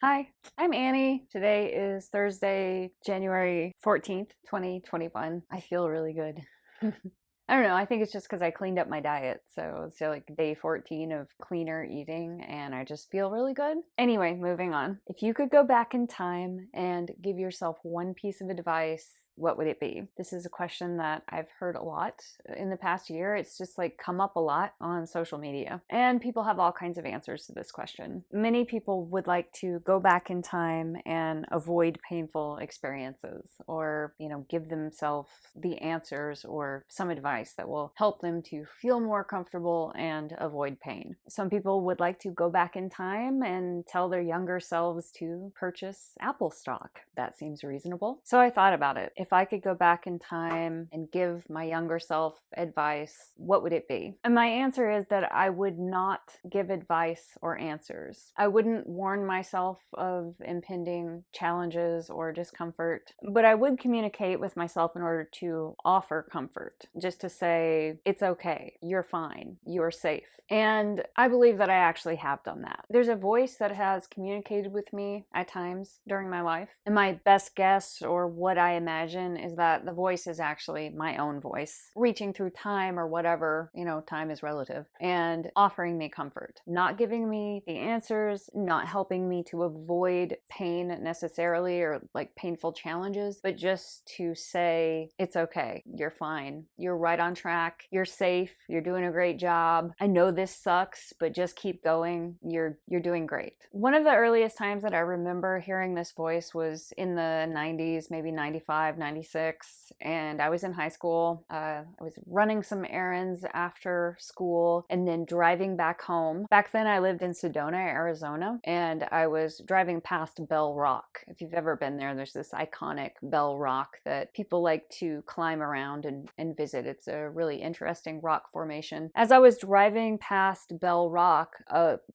Hi, I'm Annie. Today is Thursday, January 14th, 2021. I feel really good. I don't know, I think it's just because I cleaned up my diet. So it's like day 14 of cleaner eating, and I just feel really good. Anyway, moving on. If you could go back in time and give yourself one piece of advice, what would it be? This is a question that I've heard a lot in the past year. It's just like come up a lot on social media, and people have all kinds of answers to this question. Many people would like to go back in time and avoid painful experiences, or, give themselves the answers or some advice that will help them to feel more comfortable and avoid pain. Some people would like to go back in time and tell their younger selves to purchase Apple stock. That seems reasonable. So I thought about it. If I could go back in time and give my younger self advice, what would it be? And my answer is that I would not give advice or answers. I wouldn't warn myself of impending challenges or discomfort, but I would communicate with myself in order to offer comfort, just to say, it's okay, you're fine, you're safe. And I believe that I actually have done that. There's a voice that has communicated with me at times during my life, and my best guess, or what I imagine, is that the voice is actually my own voice, reaching through time or whatever, time is relative, and offering me comfort, not giving me the answers, not helping me to avoid pain necessarily, or like painful challenges, but just to say, it's okay, you're fine, you're right on track, you're safe, you're doing a great job. I know this sucks, but just keep going. You're doing great. One of the earliest times that I remember hearing this voice was in the 90s, maybe 95, 96, and I was in high school. I was running some errands after school and then driving back home. Back then I lived in Sedona, Arizona, and I was driving past Bell Rock. If you've ever been there, there's this iconic Bell Rock that people like to climb around and visit. It's a really interesting rock formation. As I was driving past Bell Rock,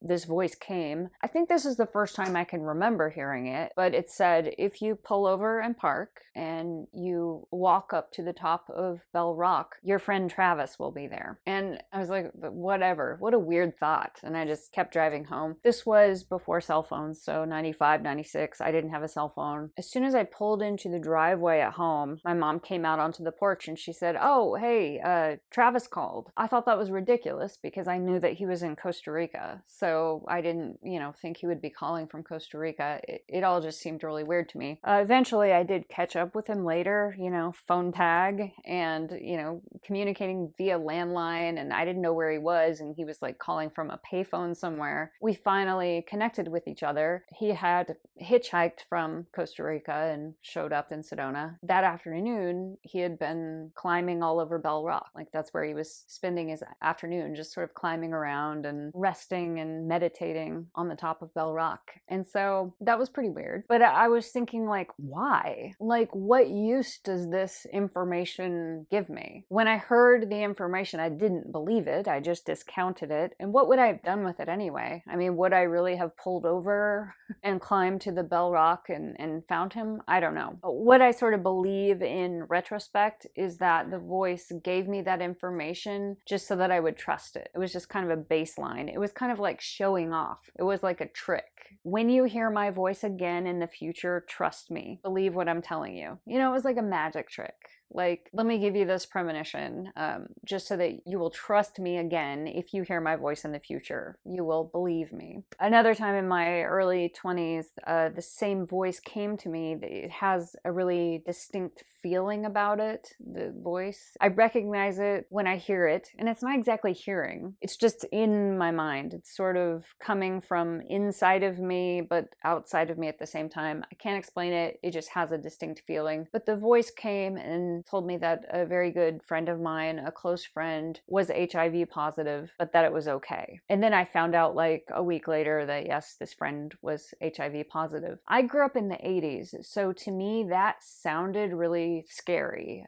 this voice came. I think this is the first time I can remember hearing it, but it said, if you pull over and park and you walk up to the top of Bell Rock, your friend Travis will be there. And I was like, whatever, what a weird thought. And I just kept driving home. This was before cell phones, so 95, 96, I didn't have a cell phone. As soon as I pulled into the driveway at home, my mom came out onto the porch and she said, oh, hey, Travis called. I thought that was ridiculous because I knew that he was in Costa Rica. So I didn't, think he would be calling from Costa Rica. It all just seemed really weird to me. Eventually I did catch up with him later, phone tag and, communicating via landline, and I didn't know where he was, and he was like calling from a payphone somewhere. We finally connected with each other. He had hitchhiked from Costa Rica and showed up in Sedona. That afternoon, he had been climbing all over Bell Rock. Like, that's where he was spending his afternoon, just sort of climbing around and resting and meditating on the top of Bell Rock. And so that was pretty weird. But I was thinking, like, why? Like, what use does this information give me? When I heard the information, I didn't believe it. I just discounted it. And what would I have done with it anyway? I mean, would I really have pulled over and climbed to the Bell Rock and found him? I don't know. What I sort of believe in retrospect is that the voice gave me that information just so that I would trust it. It was just kind of a baseline. It was kind of like showing off. It was like a trick. When you hear my voice again in the future, trust me. Believe what I'm telling you. It was like a magic trick. Like, let me give you this premonition, just so that you will trust me again. If you hear my voice in the future, you will believe me. Another time in my early 20s, the same voice came to me. It has a really distinct feeling about it, the voice. I recognize it when I hear it, and it's not exactly hearing. It's just in my mind. It's sort of coming from inside of me, but outside of me at the same time. I can't explain it. It just has a distinct feeling. But the voice came and told me that a very good friend of mine, a close friend, was HIV positive, but that it was okay. And then I found out like a week later that yes, this friend was HIV positive. I grew up in the 80s, so to me that sounded really scary.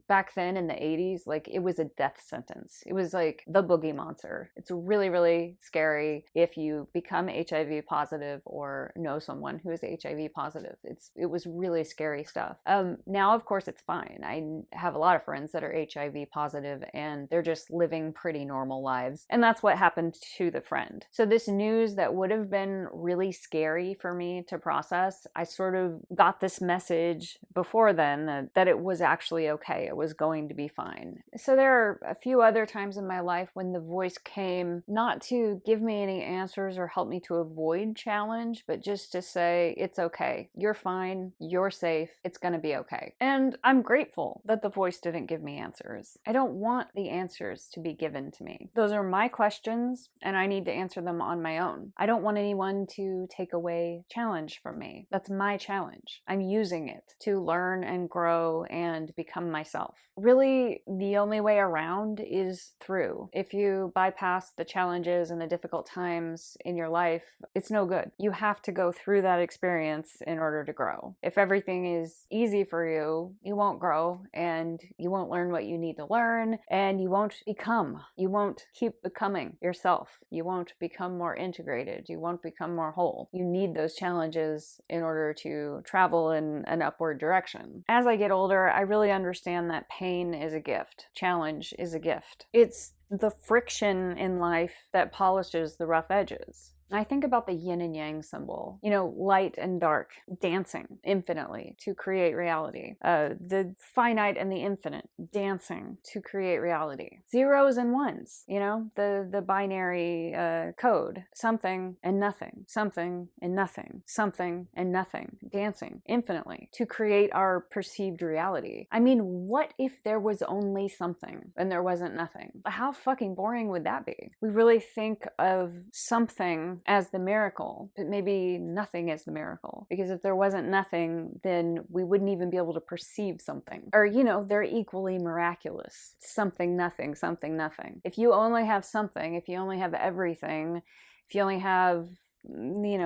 Back then in the 80s, like, it was a death sentence. It was like the Boogie Monster. It's really, really scary if you become HIV positive or know someone who is HIV positive. It was really scary stuff. Now, of course, it's fine. I have a lot of friends that are HIV positive and they're just living pretty normal lives. And that's what happened to the friend. So this news that would have been really scary for me to process, I sort of got this message before then that it was actually okay. It was going to be fine. So there are a few other times in my life when the voice came not to give me any answers or help me to avoid challenge, but just to say, it's okay. You're fine. You're safe. It's going to be okay. And I'm grateful that the voice didn't give me answers. I don't want the answers to be given to me. Those are my questions, and I need to answer them on my own. I don't want anyone to take away challenge from me. That's my challenge. I'm using it to learn and grow and become myself. Really, the only way around is through. If you bypass the challenges and the difficult times in your life, it's no good. You have to go through that experience in order to grow. If everything is easy for you, you won't grow and you won't learn what you need to learn and you won't become. You won't keep becoming yourself. You won't become more integrated. You won't become more whole. You need those challenges in order to travel in an upward direction. As I get older, I really understand that pain is a gift. Challenge is a gift. It's the friction in life that polishes the rough edges. I think about the yin and yang symbol, light and dark, dancing infinitely to create reality. The finite and the infinite, dancing to create reality. Zeros and ones, the binary code. Something and nothing, something and nothing, something and nothing, dancing infinitely to create our perceived reality. I mean, what if there was only something and there wasn't nothing? How fucking boring would that be? We really think of something as the miracle, but maybe nothing as the miracle. Because if there wasn't nothing, then we wouldn't even be able to perceive something. Or, they're equally miraculous. Something, nothing, something, nothing. If you only have something, if you only have everything, if you only have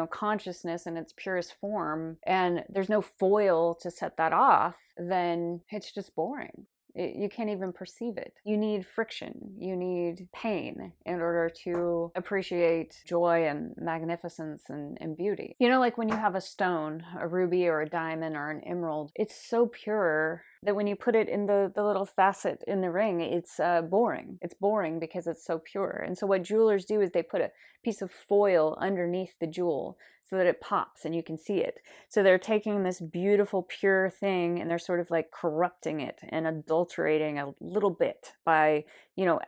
consciousness in its purest form, and there's no foil to set that off, then it's just boring. You can't even perceive it. You need friction. You need pain in order to appreciate joy and magnificence and beauty. Like when you have a stone, a ruby or a diamond or an emerald, it's so pure that when you put it in the little facet in the ring, it's boring. It's boring because it's so pure. And so what jewelers do is they put a piece of foil underneath the jewel so that it pops and you can see it. So they're taking this beautiful, pure thing and they're sort of like corrupting it and adulterating a little bit by,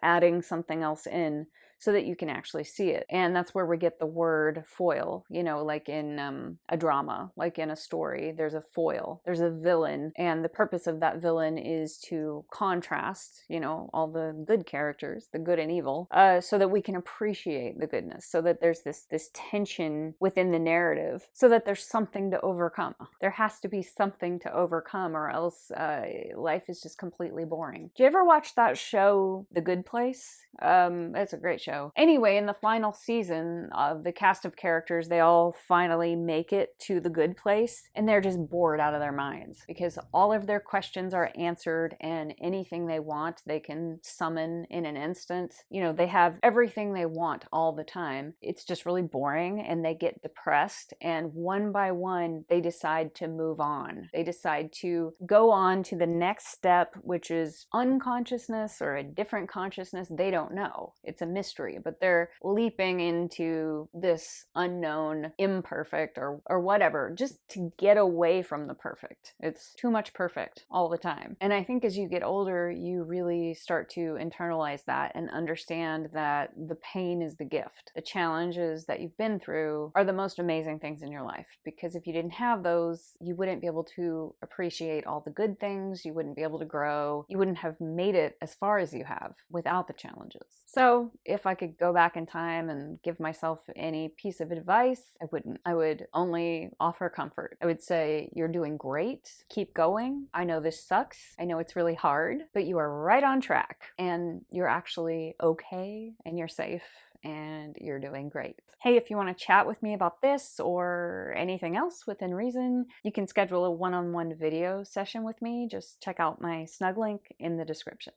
adding something else in so that you can actually see it. And that's where we get the word foil, like in a drama, like in a story, there's a foil, there's a villain. And the purpose of that villain is to contrast, all the good characters, the good and evil, so that we can appreciate the goodness, so that there's this tension within the narrative, so that there's something to overcome. There has to be something to overcome or else life is just completely boring. Do you ever watch that show, The Good Place? It's a great show. Anyway, in the final season of the cast of characters, they all finally make it to the good place and they're just bored out of their minds because all of their questions are answered and anything they want, they can summon in an instant. They have everything they want all the time. It's just really boring and they get depressed and one by one, they decide to move on. They decide to go on to the next step, which is unconsciousness or a different consciousness. They don't know. It's a mystery, but they're leaping into this unknown, imperfect or whatever, just to get away from the perfect. It's too much perfect all the time. And I think as you get older, you really start to internalize that and understand that the pain is the gift. The challenges that you've been through are the most amazing things in your life, because if you didn't have those, you wouldn't be able to appreciate all the good things. You wouldn't be able to grow. You wouldn't have made it as far as you have without the challenges. So if I could go back in time and give myself any piece of advice, I wouldn't. I would only offer comfort. I would say, you're doing great. Keep going. I know this sucks. I know it's really hard, but you are right on track and you're actually okay and you're safe and you're doing great. Hey, if you want to chat with me about this or anything else within reason, you can schedule a one-on-one video session with me. Just check out my snug link in the description.